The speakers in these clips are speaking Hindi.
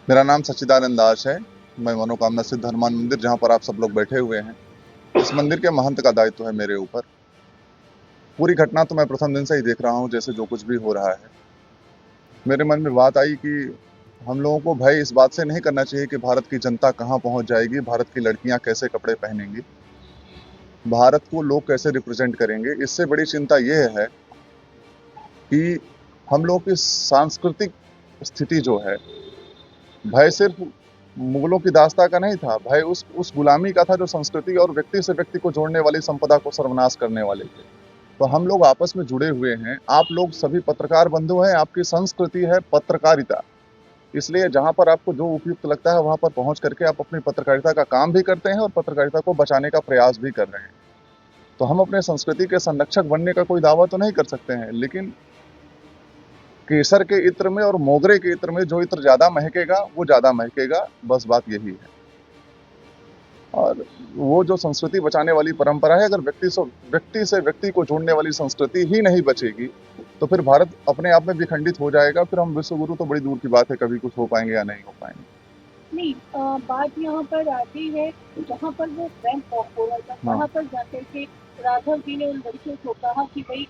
मेरा नाम सच्चिदानंद दास है। मैं मनोकामना सिद्ध हनुमान मंदिर, जहाँ पर आप सब लोग बैठे हुए हैं, इस मंदिर के महंत का दायित्व है मेरे ऊपर। पूरी घटना तो मैं प्रथम दिन से ही देख रहा हूँ, जैसे जो कुछ भी हो रहा है। मेरे मन में बात आई कि हम लोगों को भय इस बात से नहीं करना चाहिए कि भारत की जनता कहाँ पहुंच जाएगी, भारत की लड़कियां कैसे कपड़े पहनेंगी, भारत को लोग कैसे रिप्रेजेंट करेंगे। इससे बड़ी चिंता यह है कि हम लोग की सांस्कृतिक स्थिति जो है, भय सिर्फ मुगलों की दास्ता का नहीं था, भय उस गुलामी का था जो संस्कृति और व्यक्ति से व्यक्ति को जोड़ने वाली संपदा को सर्वनाश करने वाले थे। तो हम लोग आपस में जुड़े हुए हैं, आप लोग सभी पत्रकार बंधु हैं, आपकी संस्कृति है पत्रकारिता। इसलिए जहां पर आपको जो उपयुक्त लगता है वहां पर पहुंच करके आप अपनी पत्रकारिता का काम भी करते हैं और पत्रकारिता को बचाने का प्रयास भी कर रहे हैं। तो हम अपने संस्कृति के संरक्षक बनने का कोई दावा तो नहीं कर सकते हैं, लेकिन केसर के इत्र में और मोगरे के इत्र में जो इत्र ज्यादा महकेगा वो ज्यादा महकेगा, बस बात यही है। और वो जो संस्कृति बचाने वाली परंपरा है, अगर व्यक्ति से व्यक्ति को जोड़ने वाली संस्कृति ही नहीं बचेगी तो फिर भारत अपने आप में विखंडित हो जाएगा। फिर हम विश्व गुरु तो बड़ी दूर की बात है, कभी कुछ हो पाएंगे या नहीं हो पाएंगे। नहीं, बात यहाँ पर आती है जहाँ पर वो रैंप वॉक हो रहा था, हाँ। वहाँ पर जाकर के राघव जी ने उन लड़कियों को कहा कि भाई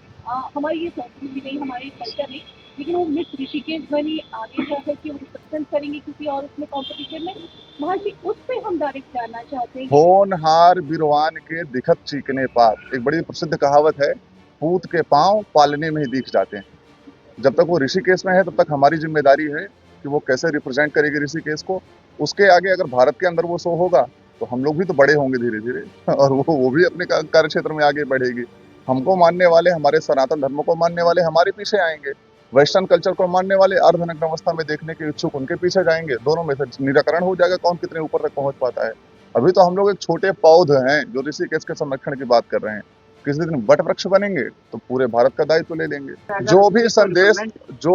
हमारी ये संस्कृति नहीं, हमारी कल्चर नहीं। लेकिन वो मिस ऋषिकेश बनी, आगे जाकर के वो रिप्रेजेंट करेंगे किसी और उसमें कॉम्पिटिशन में। वहाँ की उस पर हम डायरेक्ट जानना चाहते हैं कि होनहार बिरवान के दिखत चीकने पात, एक बड़ी प्रसिद्ध कहावत है। पूत के पांव पालने में ही दिख जाते हैं। जब तक वो ऋषिकेश में है तब तक हमारी जिम्मेदारी है कि वो कैसे रिप्रेजेंट करेगी ऋषिकेश को। उसके आगे अगर भारत के अंदर वो शो होगा तो हम लोग भी तो बड़े होंगे धीरे धीरे और वो भी अपने कार्य क्षेत्र में आगे बढ़ेगी। हमको मानने वाले, हमारे सनातन धर्म को मानने वाले हमारे पीछे आएंगे, वेस्टर्न कल्चर को मानने वाले अर्धनग्न अवस्था में देखने के इच्छुक उनके पीछे जाएंगे। दोनों में से निराकरण हो जाएगा कौन कितने ऊपर तक पहुंच पाता है। अभी तो हम लोग एक छोटे पौध हैं जो ऋषिकेश के संरक्षण की बात कर रहे हैं। किसी दिन वट वृक्ष बनेंगे तो पूरे भारत का दायित्व ले लेंगे। जो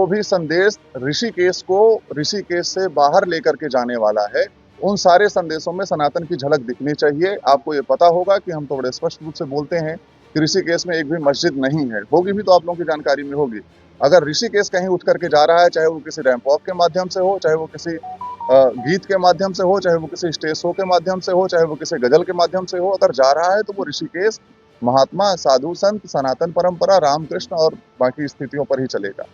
भी संदेश ऋषिकेश को ऋषिकेश से बाहर लेकर के जाने वाला है, उन सारे संदेशों में सनातन की झलक दिखनी चाहिए। आपको ये पता होगा कि हम तो बड़े स्पष्ट रूप से बोलते हैं कि ऋषिकेश में एक भी मस्जिद नहीं है, होगी भी तो आप लोगों की जानकारी में होगी। अगर ऋषिकेश कहीं उठ करके जा रहा है, चाहे वो किसी रैंप वॉक के माध्यम से हो, चाहे वो किसी गीत के माध्यम से हो, चाहे वो किसी स्टेज शो के माध्यम से हो, चाहे वो किसी गजल के माध्यम से हो, अगर जा रहा है तो वो ऋषिकेश महात्मा, साधु, संत, सनातन परंपरा, रामकृष्ण और बाकी स्थितियों पर ही चलेगा।